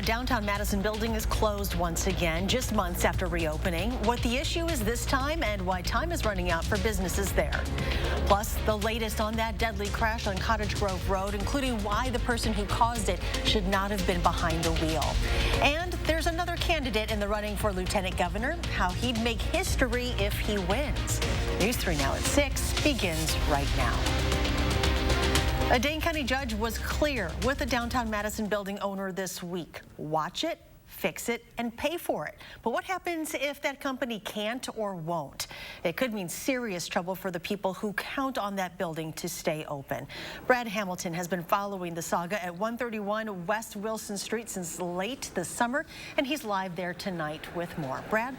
downtown Madison building is closed once again, just months after reopening. What the issue is this time and why time is running out for businesses there. Plus, the latest on that deadly crash on Cottage Grove Road, including why the person who caused it should not have been behind the wheel. And there's another candidate in the running for lieutenant governor, how he'd make history if he wins. News 3 Now at 6 begins right now. A Dane County judge was clear with the downtown Madison building owner this week. Watch it, fix it, and pay for it. But what happens if that company can't or won't? It could mean serious trouble for the people who count on that building to stay open. Brad Hamilton has been following the saga at 131 West Wilson Street since late this summer, and he's live there tonight with more. Brad?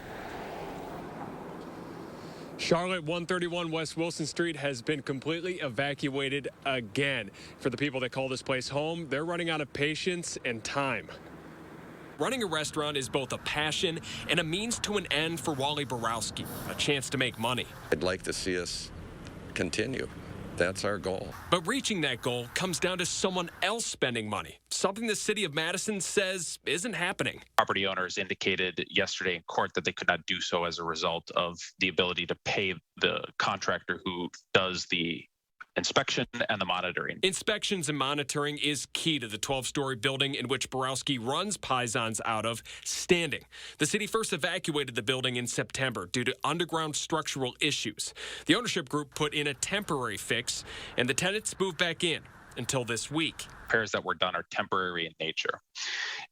Charlotte, 131 West Wilson Street has been completely evacuated again. For the people that call this place home, they're running out of patience and time. Running a restaurant is both a passion and a means to an end for Wally Borowski, a chance to make money. I'd like to see us continue. That's our goal. But reaching that goal comes down to someone else spending money, something the city of Madison says isn't happening. Property owners indicated yesterday in court that they could not do so as a result of the ability to pay the contractor who does the inspection and the monitoring. Inspections and monitoring is key to the 12-story building in which Borowski runs Pisons out of, standing. The city first evacuated the building in September due to underground structural issues. The ownership group put in a temporary fix, and the tenants moved back in until this week. Repairs that were done are temporary in nature.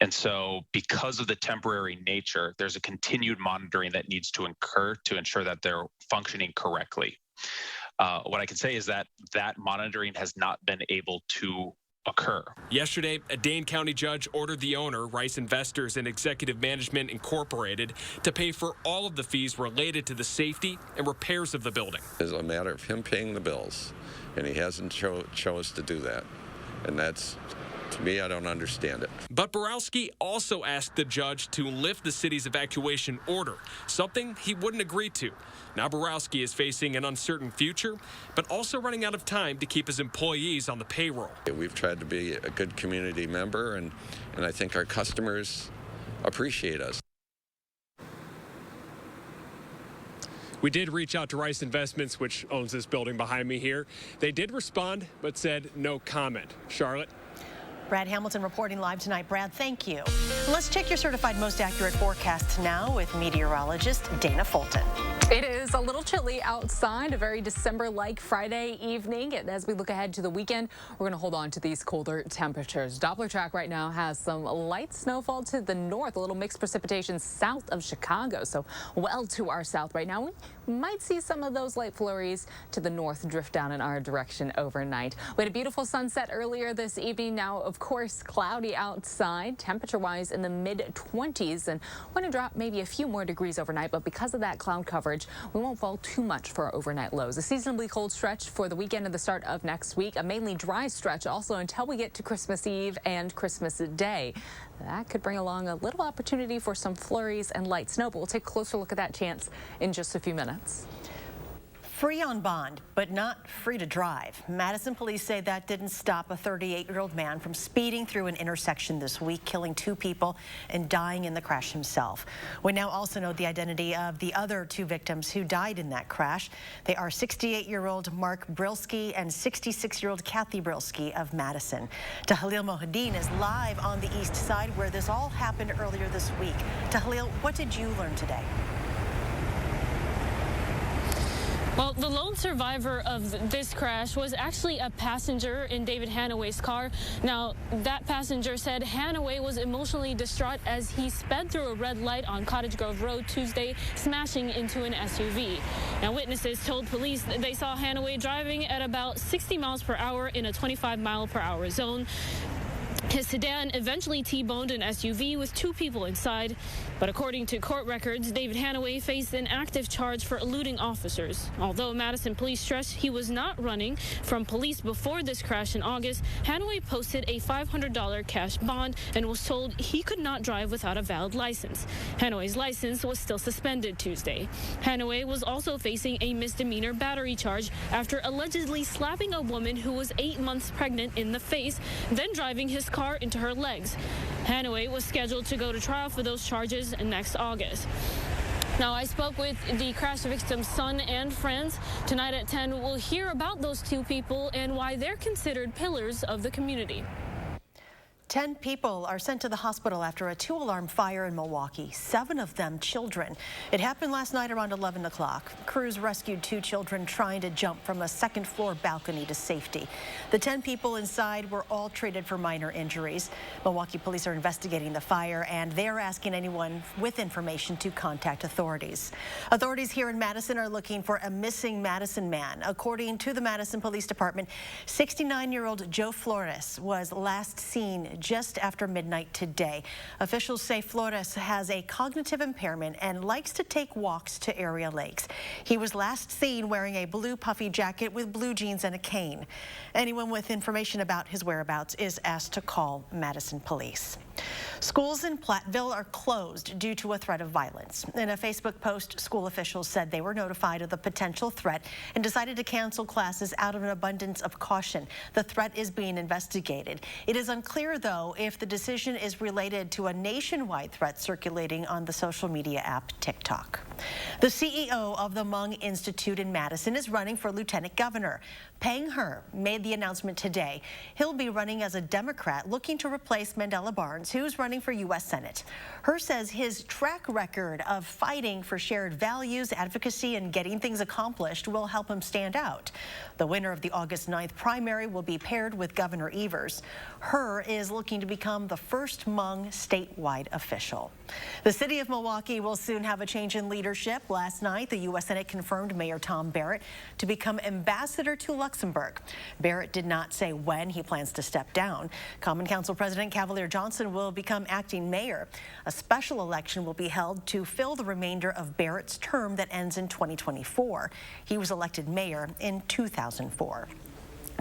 And so because of the temporary nature, there's a continued monitoring that needs to occur to ensure that they're functioning correctly. What I can say is that that monitoring has not been able to occur. Yesterday, a Dane County judge ordered the owner, Rice Investors and Executive Management Incorporated, to pay for all of the fees related to the safety and repairs of the building. It's a matter of him paying the bills, and he hasn't chose to do that. And that's, to me, I don't understand it. But Borowski also asked the judge to lift the city's evacuation order, something he wouldn't agree to. Now Borowski is facing an uncertain future, but also running out of time to keep his employees on the payroll. We've tried to be a good community member, and I think our customers appreciate us. We did reach out to Rice Investments, which owns this building behind me here. They did respond, but said no comment. Charlotte? Brad Hamilton reporting live tonight. Brad, thank you. Let's check your certified most accurate forecast now with meteorologist Dana Fulton. It is a little chilly outside, a very December-like Friday evening. And as we look ahead to the weekend, we're going to hold on to these colder temperatures. Doppler track right now has some light snowfall to the north, a little mixed precipitation south of Chicago. So well to our south right now. We might see some of those light flurries to the north drift down in our direction overnight. We had a beautiful sunset earlier this evening. Now, of course, cloudy outside, temperature-wise in the mid-20s, and we're going to drop maybe a few more degrees overnight, but because of that cloud coverage, we won't fall too much for our overnight lows. A seasonably cold stretch for the weekend and the start of next week, a mainly dry stretch also until we get to Christmas Eve and Christmas Day. That could bring along a little opportunity for some flurries and light snow, but we'll take a closer look at that chance in just a few minutes. Free on bond, but not free to drive. Madison police say that didn't stop a 38-year-old man from speeding through an intersection this week, killing 2 people and dying in the crash himself. We now also know the identity of the other 2 victims who died in that crash. They are 68-year-old Mark Brilski and 66-year-old Kathy Brilski of Madison. Tahlil Mohadeen is live on the east side where this all happened earlier this week. Tahlil, what did you learn today? Well, the lone survivor of this crash was actually a passenger in David Hanaway's car. Now, that passenger said Hanaway was emotionally distraught as he sped through a red light on Cottage Grove Road Tuesday, smashing into an SUV. Now, witnesses told police that they saw Hanaway driving at about 60 miles per hour in a 25-mile-per-hour zone. His sedan eventually T-boned an SUV with 2 people inside. But according to court records, David Hanaway faced an active charge for eluding officers. Although Madison police stressed he was not running from police before this crash in August, Hanaway posted a $500 cash bond and was told he could not drive without a valid license. Hanaway's license was still suspended Tuesday. Hanaway was also facing a misdemeanor battery charge after allegedly slapping a woman who was 8 months pregnant in the face, then driving his car into her legs. Hanaway was scheduled to go to trial for those charges next August. Now, I spoke with the crash victim's son and friends. Tonight at 10, we'll hear about those two people and why they're considered pillars of the community. 10 people are sent to the hospital after a 2-alarm fire in Milwaukee, 7 of them children. It happened last night around 11 o'clock. Crews rescued 2 children trying to jump from a second-floor balcony to safety. The 10 people inside were all treated for minor injuries. Milwaukee police are investigating the fire, and they're asking anyone with information to contact authorities. Authorities here in Madison are looking for a missing Madison man. According to the Madison Police Department, 69-year-old Joe Flores was last seen just after midnight today. Officials say Flores has a cognitive impairment and likes to take walks to area lakes. He was last seen wearing a blue puffy jacket with blue jeans and a cane. Anyone with information about his whereabouts is asked to call Madison Police. Schools in Platteville are closed due to a threat of violence. In a Facebook post, school officials said they were notified of the potential threat and decided to cancel classes out of an abundance of caution. The threat is being investigated. It is unclear, though, if the decision is related to a nationwide threat circulating on the social media app TikTok. The CEO of the Hmong Institute in Madison is running for lieutenant governor. Peng He made the announcement today. He'll be running as a Democrat looking to replace Mandela Barnes, who's running for U.S. Senate. He says his track record of fighting for shared values, advocacy, and getting things accomplished will help him stand out. The winner of the August 9th primary will be paired with Governor Evers. He is looking to become the first Hmong statewide official. The city of Milwaukee will soon have a change in leadership. Last night, the U.S. Senate confirmed Mayor Tom Barrett to become ambassador to Luxembourg. Barrett did not say when he plans to step down. Common Council President Cavalier Johnson will become acting mayor. A special election will be held to fill the remainder of Barrett's term that ends in 2024. He was elected mayor in 2004.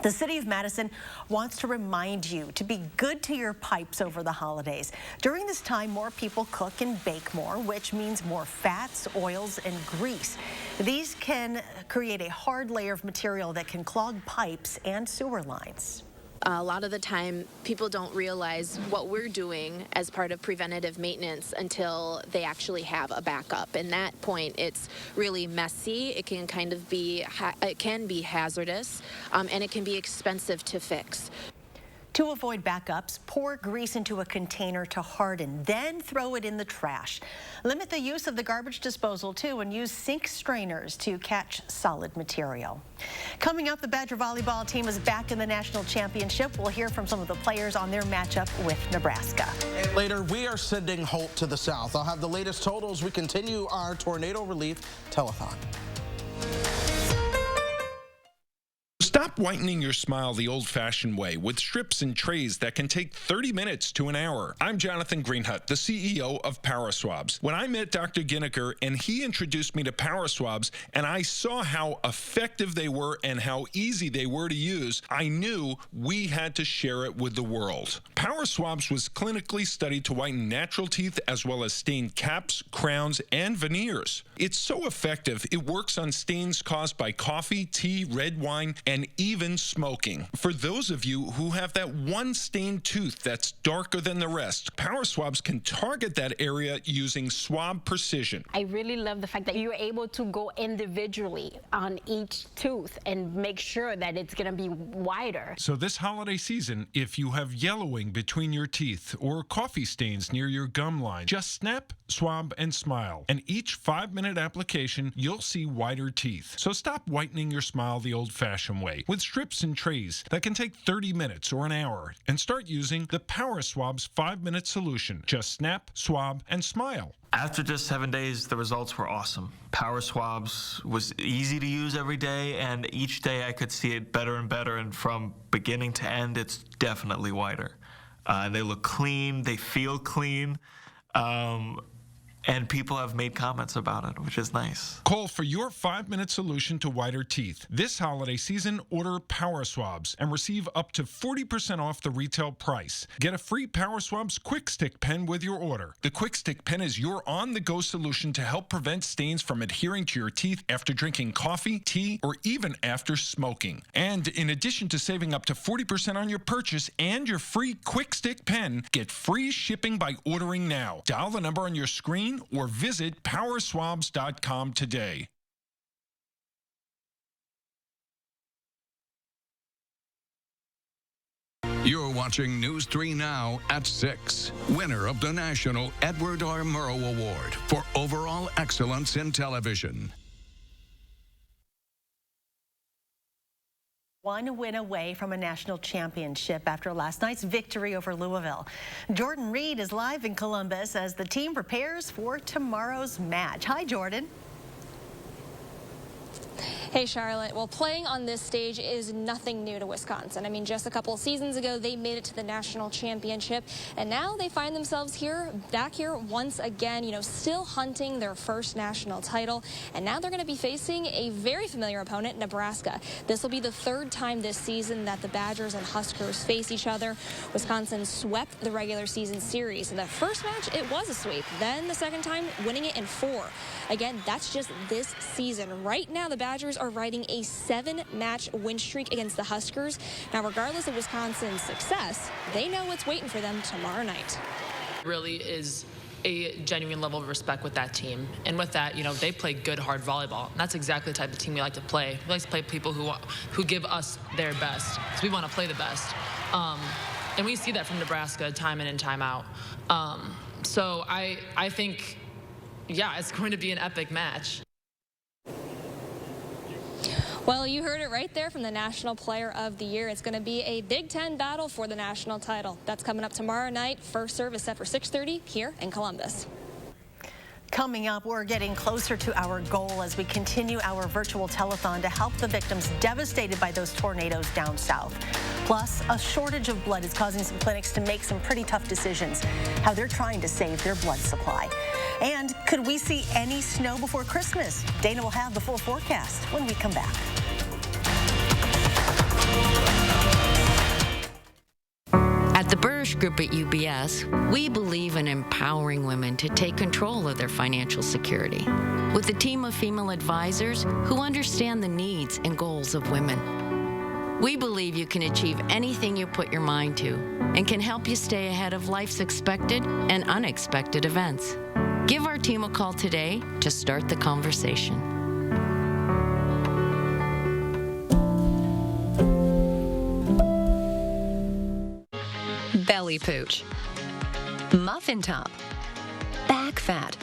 The city of Madison wants to remind you to be good to your pipes over the holidays. During this time, more people cook and bake more, which means more fats, oils, and grease. These can create a hard layer of material that can clog pipes and sewer lines. A lot of the time, people don't realize what we're doing as part of preventative maintenance until they actually have a backup. And that point, it's really messy. It can kind of be, it can be hazardous, and it can be expensive to fix. To avoid backups, pour grease into a container to harden, then throw it in the trash. Limit the use of the garbage disposal, too, and use sink strainers to catch solid material. Coming up, the Badger volleyball team is back in the national championship. We'll hear from some of the players on their matchup with Nebraska. Later, we are sending Holt to the south. I'll have the latest totals. We continue our tornado relief telethon. Stop whitening your smile the old-fashioned way with strips and trays that can take 30 minutes to an hour. I'm Jonathan Greenhut, the CEO of Power Swabs. When I met Dr. Ginniker and he introduced me to Power Swabs and I saw how effective they were and how easy they were to use, I knew we had to share it with the world. Power Swabs was clinically studied to whiten natural teeth as well as stain caps, crowns, and veneers. It's so effective, it works on stains caused by coffee, tea, red wine, and even smoking. For those of you who have that one stained tooth that's darker than the rest, Power Swabs can target that area using swab precision. I really love the fact that you're able to go individually on each tooth and make sure that it's going to be wider. So this holiday season, if you have yellowing between your teeth or coffee stains near your gum line, just snap, swab, and smile. And each 5-minute application, you'll see whiter teeth. So stop whitening your smile the old-fashioned way with strips and trays that can take 30 minutes or an hour, and start using the Power Swabs 5-minute solution. Just snap, swab, and smile. After just 7 days, the results were awesome. Power Swabs was easy to use every day, and each day I could see it better and better, and from beginning to end, it's definitely whiter. They look clean, they feel clean, and people have made comments about it, which is nice. Call for your 5-minute solution to whiter teeth. This holiday season, order Power Swabs and receive up to 40% off the retail price. Get a free Power Swabs Quick Stick pen with your order. The Quick Stick pen is your on-the-go solution to help prevent stains from adhering to your teeth after drinking coffee, tea, or even after smoking. And in addition to saving up to 40% on your purchase and your free Quick Stick pen, get free shipping by ordering now. Dial the number on your screen or visit powerswabs.com today. You're watching News 3 Now at 6. Winner of the National Edward R. Murrow Award for Overall Excellence in Television. One win away from a national championship after last night's victory over Louisville. Jordan Reed is live in Columbus as the team prepares for tomorrow's match. Hi, Jordan. Hey, Charlotte. Well, playing on this stage is nothing new to Wisconsin. I mean, just a couple of seasons ago, they made it to the national championship, and now they find themselves back here once again, you know, still hunting their first national title. And now they're going to be facing a very familiar opponent, Nebraska. This will be the third time this season that the Badgers and Huskers face each other. Wisconsin swept the regular season series. In the first match, it was a sweep. Then the second time, winning it in 4. Again, that's just this season. Right now, the Badgers are riding a 7-match win streak against the Huskers. Now, regardless of Wisconsin's success, they know what's waiting for them tomorrow night. Really is a genuine level of respect with that team. And with that, you know, they play good, hard volleyball. And that's exactly the type of team we like to play. We like to play people who give us their best, because we want to play the best. And we see that from Nebraska time in and time out. So I think, yeah, it's going to be an epic match. Well, you heard it right there from the National Player of the Year. It's going to be a Big Ten battle for the national title. That's coming up tomorrow night. First serve is set for 6:30 here in Columbus. Coming up, we're getting closer to our goal as we continue our virtual telethon to help the victims devastated by those tornadoes down south. Plus, a shortage of blood is causing some clinics to make some pretty tough decisions, how they're trying to save their blood supply. And could we see any snow before Christmas? Dana will have the full forecast when we come back. At the Burrish Group at UBS, we believe in empowering women to take control of their financial security with a team of female advisors who understand the needs and goals of women. We believe you can achieve anything you put your mind to and can help you stay ahead of life's expected and unexpected events. Give our team a call today to start the conversation. Belly pooch, muffin top, back fat.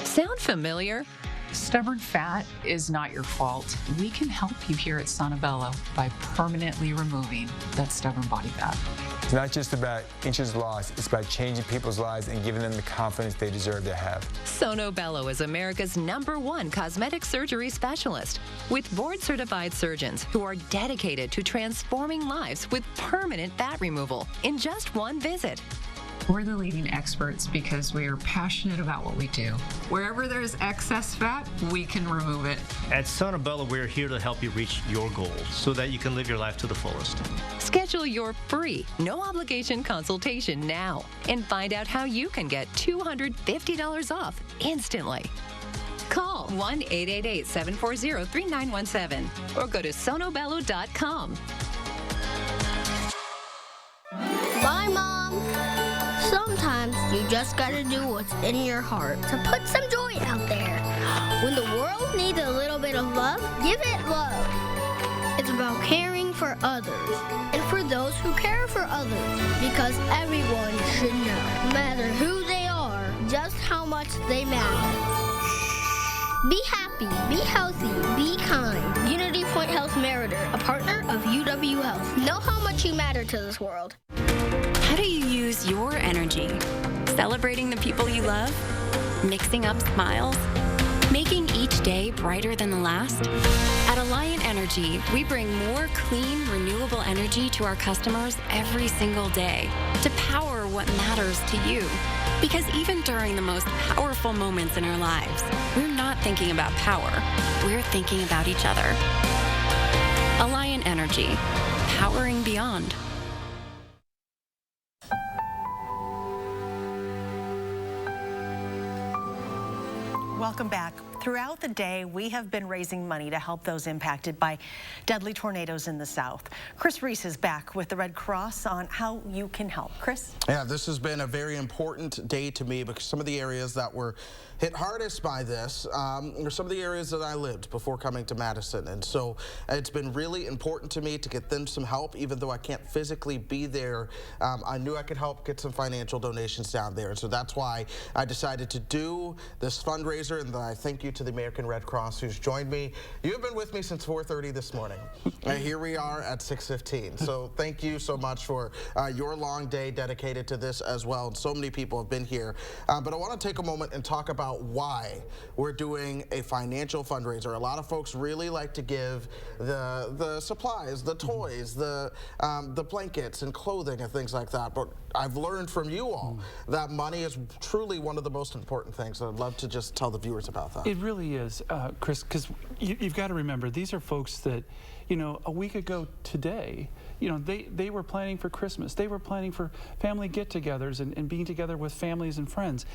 Sound familiar? Stubborn fat is not your fault. We can help you here at Sonobello by permanently removing that stubborn body fat. It's not just about inches lost, it's about changing people's lives and giving them the confidence they deserve to have. Sonobello is America's #1 cosmetic surgery specialist with board-certified surgeons who are dedicated to transforming lives with permanent fat removal in just one visit. We're the leading experts because we are passionate about what we do. Wherever there's excess fat, we can remove it. At Sonobello, we're here to help you reach your goals so that you can live your life to the fullest. Schedule your free, no-obligation consultation now and find out how you can get $250 off instantly. Call 1-888-740-3917 or go to sonobello.com. Bye, Mom. Sometimes you just gotta do what's in your heart to put some joy out there. When the world needs a little bit of love, give it love. It's about caring for others and for those who care for others, because everyone should know, no matter who they are, just how much they matter. Be happy, be healthy, be kind. Unity Point Health Meritor, a partner of UW Health. Know how much you matter to this world. How do you use your energy? Celebrating the people you love? Mixing up smiles? Making each day brighter than the last? At Alliant Energy, we bring more clean, renewable energy to our customers every single day to power what matters to you. Because even during the most powerful moments in our lives, we're not thinking about power, we're thinking about each other. Alliant Energy, powering beyond. Welcome back. Throughout the day, we have been raising money to help those impacted by deadly tornadoes in the South. Chris Reese is back with the Red Cross on how you can help. Chris? Yeah, this has been a very important day to me because some of the areas that were hit hardest by this are some of the areas that I lived before coming to Madison. And so it's been really important to me to get them some help, even though I can't physically be there. I knew I could help get some financial donations down there. And so that's why I decided to do this fundraiser, and I thank you to the American Red Cross who's joined me. You've been with me since 4:30 this morning. And here we are at 6:15. So thank you so much for your long day dedicated to this as well. And so many people have been here. But I want to take a moment and talk about why we're doing a financial fundraiser. A lot of folks really like to give the supplies, the toys, the blankets and clothing and things like that. But I've learned from you all that money is truly one of the most important things. I'd love to just tell the viewers about that. It really is, Chris, because you've got to remember, these are folks that, you know, a week ago today, you know, they were planning for Christmas. They were planning for family get-togethers and being together with families and friends.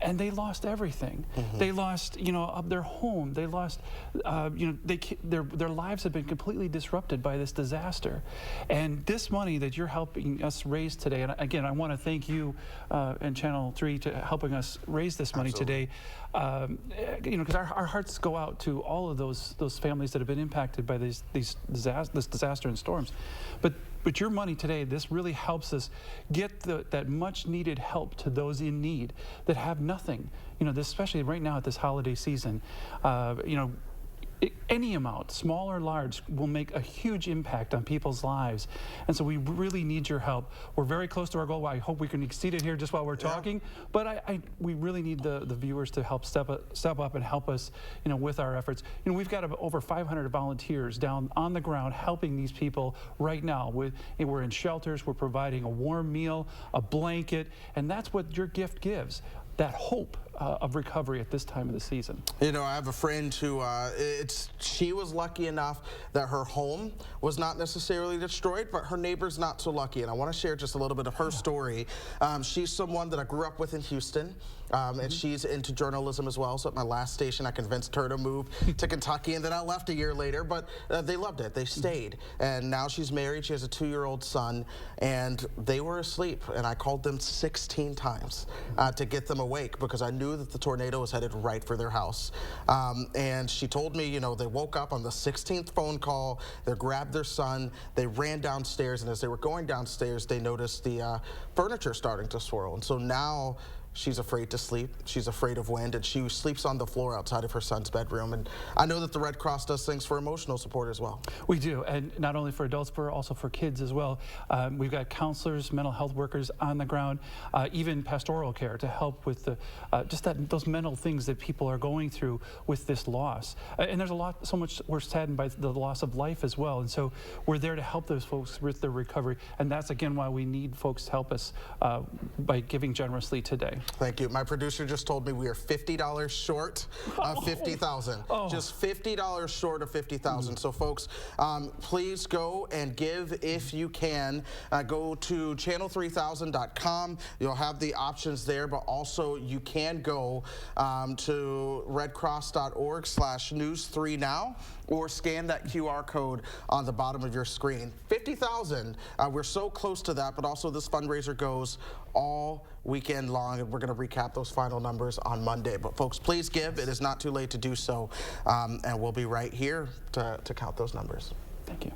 And they lost everything. They lost, you know, their home. They lost, you know, their lives have been completely disrupted by this disaster. And this money that you're helping us raise today, and again, I want to thank you and Channel 3 to helping us raise this money today. You know, because our hearts go out to all of those families that have been impacted by this disaster and storms. But your money today, this really helps us get that much needed help to those in need that have nothing. You know, especially right now at this holiday season, you know, any amount, small or large, will make a huge impact on people's lives. And so we really need your help. We're very close to our goal. I hope we can exceed it here just while we're talking. But we really need the viewers to help step up and help us, you know, with our efforts. You know, we've got over 500 volunteers down on the ground helping these people right now. We're in shelters. We're providing a warm meal, a blanket, and that's what your gift gives. That hope of recovery at this time of the season. You know, I have a friend who, she was lucky enough that her home was not necessarily destroyed, but her neighbor's not so lucky. And I want to share just a little bit of her story. She's someone that I grew up with in Houston, and she's into journalism as well. So at my last station, I convinced her to move to Kentucky, and then I left a year later, but they loved it. They stayed. And now she's married. She has a 2-year-old son, and they were asleep. And I called them 16 times to get them awake because I knew that the tornado was headed right for their house. And she told me, you know, they woke up on the 16th phone call, they grabbed their son, they ran downstairs, and as they were going downstairs, they noticed the furniture starting to swirl. And so now she's afraid to sleep. She's afraid of wind, and she sleeps on the floor outside of her son's bedroom. And I know that the Red Cross does things for emotional support as well. We do, and not only for adults, but also for kids as well. We've got counselors, mental health workers on the ground, even pastoral care to help with the those mental things that people are going through with this loss. And there's so much we're saddened by the loss of life as well. And so we're there to help those folks with their recovery. And that's again why we need folks to help us by giving generously today. Thank you. My producer just told me we are $50 short of $50,000. Just $50 short of $50,000. So folks, please go and give if you can. Go to channel3000.com. You'll have the options there, but also you can go to redcross.org/news3now or scan that QR code on the bottom of your screen. $50,000. We're so close to that, but also this fundraiser goes all weekend long, and we're going to recap those final numbers on Monday. But folks, please give. It is not too late to do so, and we'll be right here to count those numbers. Thank you.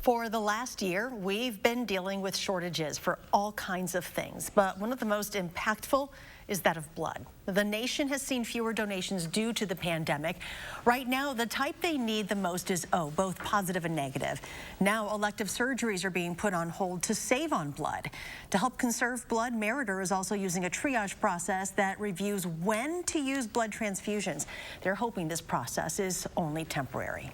For the last year, we've been dealing with shortages for all kinds of things, but one of the most impactful is that of blood. The nation has seen fewer donations due to the pandemic. Right now, the type they need the most is O, both positive and negative. Now, elective surgeries are being put on hold to save on blood. To help conserve blood, Meritor is also using a triage process that reviews when to use blood transfusions. They're hoping this process is only temporary.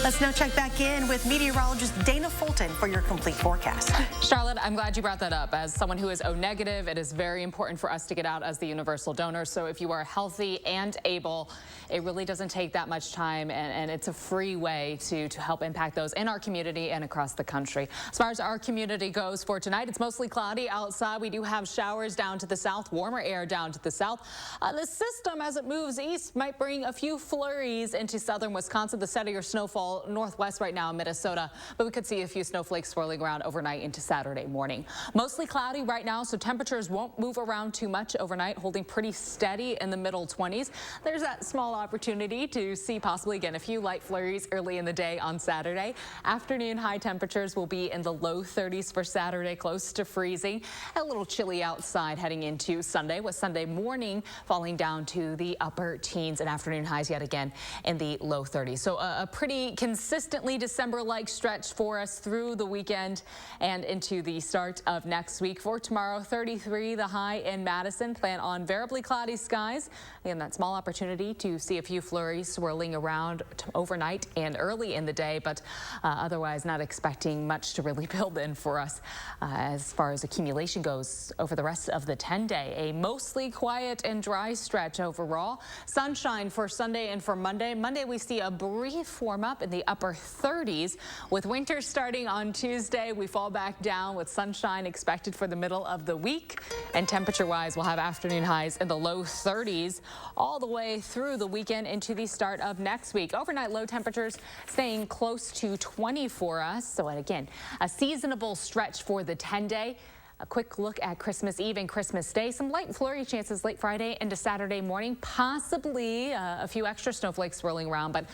Let's now check back in with meteorologist Dana Fulton for your complete forecast. Charlotte, I'm glad you brought that up. As someone who is O negative, it is very important for us to get out as the universal donor. So if you are healthy and able, it really doesn't take that much time, and it's a free way to help impact those in our community and across the country. As far as our community goes for tonight, it's mostly cloudy outside. We do have showers down to the south, warmer air down to the south. The system, as it moves east, might bring a few flurries into southern Wisconsin. The steadier snowfall northwest right now in Minnesota, but we could see a few snowflakes swirling around overnight into Saturday morning. Mostly cloudy right now, so temperatures won't move around too much overnight, holding pretty steady in the middle 20s. There's that small opportunity to see possibly again a few light flurries early in the day on Saturday. Afternoon high temperatures will be in the low 30s for Saturday, close to freezing. A little chilly outside heading into Sunday, with Sunday morning falling down to the upper teens and afternoon highs yet again in the low 30s. So a pretty consistently December-like stretch for us through the weekend and into the start of next week. For tomorrow, 33 the high in Madison. Plan on variably cloudy skies. Again, that small opportunity to see a few flurries swirling around overnight and early in the day, but otherwise not expecting much to really build in for us as far as accumulation goes over the rest of the 10-day. A mostly quiet and dry stretch overall. Sunshine for Sunday and for Monday. Monday we see a brief warm up in the upper 30s. With winter starting on Tuesday, we fall back down with sunshine expected for the middle of the week. And temperature-wise, we'll have afternoon highs in the low 30s all the way through the weekend into the start of next week. Overnight low temperatures staying close to 20 for us. So again, a seasonable stretch for the 10-day. A quick look at Christmas Eve and Christmas Day. Some light flurry chances late Friday into Saturday morning. Possibly a few extra snowflakes swirling around, but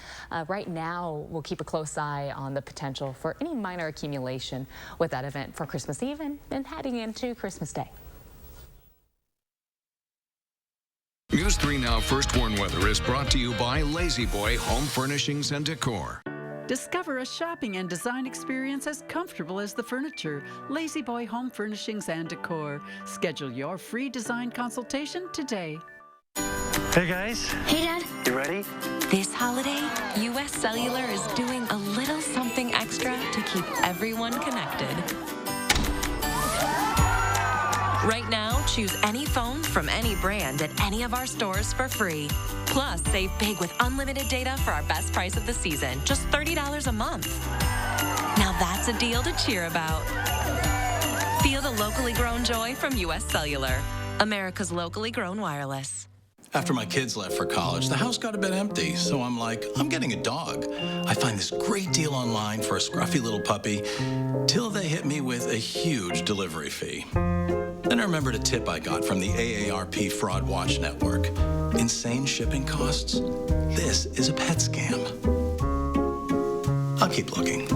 right now we'll keep a close eye on the potential for any minor accumulation with that event for Christmas Eve and heading into Christmas Day. News 3 Now First Warn Weather is brought to you by Lazy Boy Home Furnishings and Decor. Discover a shopping and design experience as comfortable as the furniture. Lazy Boy Home Furnishings and Decor. Schedule your free design consultation today. Hey guys. Hey Dad. You ready? This holiday, US Cellular is doing a little something extra to keep everyone connected. Right now, choose any phone from any brand at any of our stores for free. Plus, save big with unlimited data for our best price of the season, just $30 a month. Now that's a deal to cheer about. Feel the locally grown joy from US Cellular, America's locally grown wireless. After my kids left for college, the house got a bit empty, so I'm like, I'm getting a dog. I find this great deal online for a scruffy little puppy, till they hit me with a huge delivery fee. Then I remembered a tip I got from the AARP Fraud Watch Network. Insane shipping costs? This is a pet scam. I'll keep looking.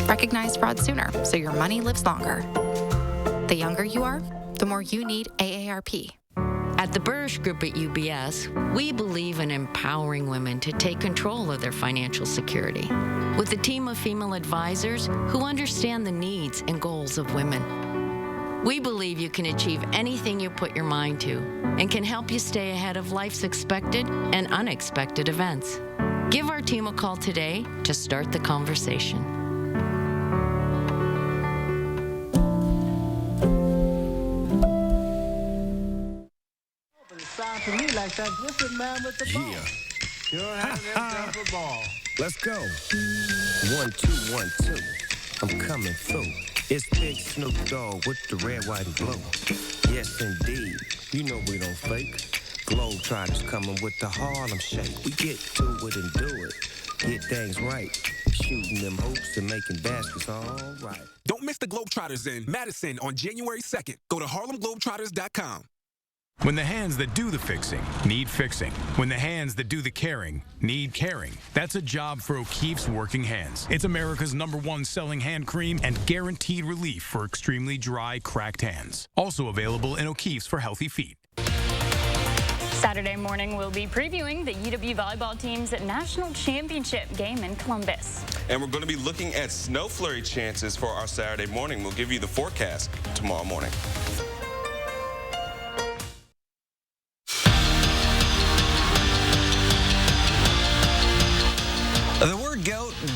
Recognize fraud sooner, so your money lives longer. The younger you are, the more you need AARP. At the Burrish Group at UBS, we believe in empowering women to take control of their financial security. With a team of female advisors who understand the needs and goals of women. We believe you can achieve anything you put your mind to and can help you stay ahead of life's expected and unexpected events. Give our team a call today to start the conversation. To me like that different man with the ball. You don't have that type of ball. Let's go. 1, 2, 1, 2. I'm coming through. It's Big Snoop Dogg with the red, white, and blue. Yes, indeed. You know we don't fake. Globetrotters coming with the Harlem shake. We get to it and do it. Get things right. Shooting them hoops and making baskets all right. Don't miss the Globetrotters in Madison on January 2nd. Go to HarlemGlobetrotters.com. When the hands that do the fixing need fixing. When the hands that do the caring need caring. That's a job for O'Keeffe's Working Hands. It's America's #1 selling hand cream and guaranteed relief for extremely dry, cracked hands. Also available in O'Keeffe's for healthy feet. Saturday morning, we'll be previewing the UW volleyball team's national championship game in Columbus. And we're going to be looking at snow flurry chances for our Saturday morning. We'll give you the forecast tomorrow morning.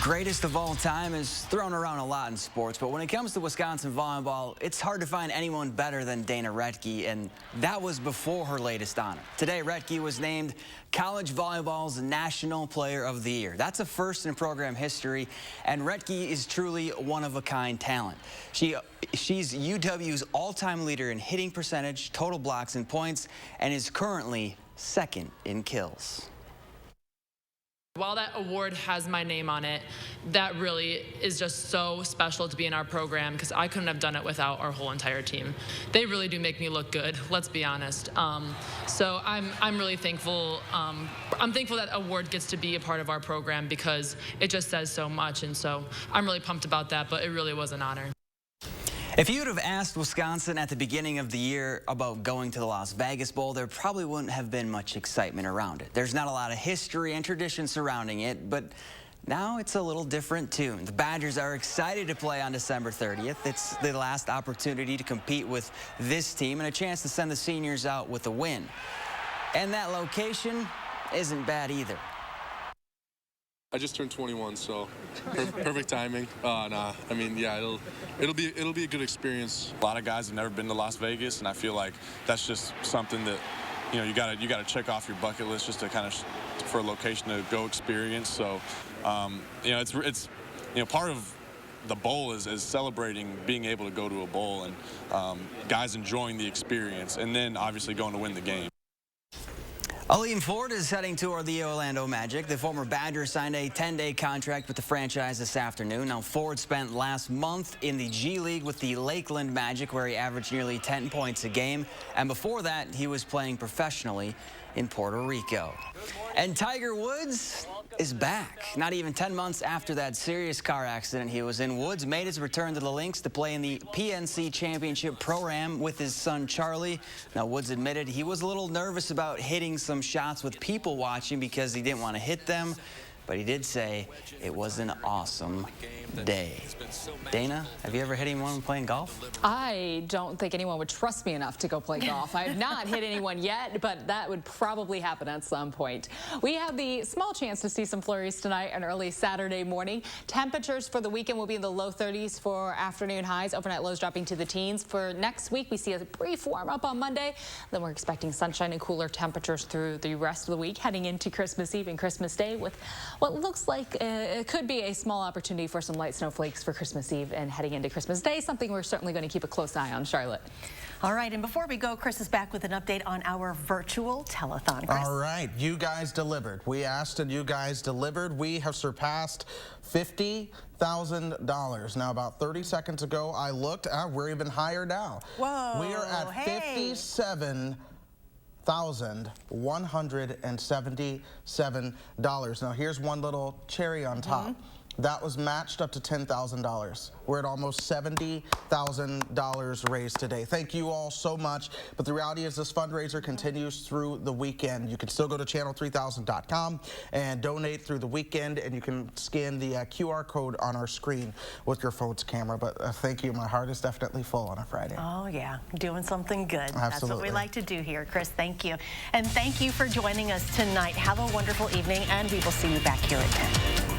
greatest of all time is thrown around a lot in sports, but when it comes to Wisconsin volleyball, it's hard to find anyone better than Dana Retki, and that was before her latest honor. Today, Retki was named College Volleyball's National Player of the Year. That's a first in program history, and Retki is truly one-of-a-kind talent. She's UW's all-time leader in hitting percentage, total blocks, and points, and is currently second in kills. While that award has my name on it, that really is just so special to be in our program because I couldn't have done it without our whole entire team. They really do make me look good, let's be honest. So I'm really thankful. I'm thankful that award gets to be a part of our program because it just says so much, and so I'm really pumped about that, but it really was an honor. If you would have asked Wisconsin at the beginning of the year about going to the Las Vegas Bowl, there probably wouldn't have been much excitement around it. There's not a lot of history and tradition surrounding it, but now it's a little different tune. The Badgers are excited to play on December 30th. It's the last opportunity to compete with this team and a chance to send the seniors out with a win. And that location isn't bad either. I just turned 21, so perfect timing. I mean, yeah, it'll be a good experience. A lot of guys have never been to Las Vegas, and I feel like that's just something that you gotta check off your bucket list just to kind of for a location to go experience. So it's part of the bowl is celebrating being able to go to a bowl and guys enjoying the experience, and then obviously going to win the game. Aline Ford is heading toward the Orlando Magic. The former Badger signed a 10-day contract with the franchise this afternoon. Now, Ford spent last month in the G League with the Lakeland Magic, where he averaged nearly 10 points a game. And before that, he was playing professionally in Puerto Rico. And Tiger Woods is back. Not even 10 months after that serious car accident he was in, Woods made his return to the links to play in the PNC Championship Pro-Am with his son Charlie. Now, Woods admitted he was a little nervous about hitting some shots with people watching because he didn't want to hit them, but he did say it was an awesome day. Dana, have you ever hit anyone playing golf? I don't think anyone would trust me enough to go play golf. I have not hit anyone yet, but that would probably happen at some point. We have the small chance to see some flurries tonight and early Saturday morning. Temperatures for the weekend will be in the low 30s for afternoon highs, overnight lows dropping to the teens. For next week, we see a brief warm up on Monday. Then we're expecting sunshine and cooler temperatures through the rest of the week, heading into Christmas Eve and Christmas Day with what looks like it could be a small opportunity for some light snowflakes for Christmas Eve and heading into Christmas Day, something we're certainly going to keep a close eye on, Charlotte. All right, and before we go, Chris is back with an update on our virtual telethon. Chris. All right, you guys delivered. We asked and you guys delivered. We have surpassed $50,000. Now, about 30 seconds ago, I looked. We're even higher now. Whoa, we are at $57,177. Now, here's one little cherry on top. That was matched up to $10,000. We're at almost $70,000 raised today. Thank you all so much. But the reality is this fundraiser continues through the weekend. You can still go to channel3000.com and donate through the weekend, and you can scan the QR code on our screen with your phone's camera. But thank you. My heart is definitely full on a Friday. Oh, yeah. Doing something good. Absolutely. That's what we like to do here. Chris, thank you. And thank you for joining us tonight. Have a wonderful evening, and we will see you back here at 10.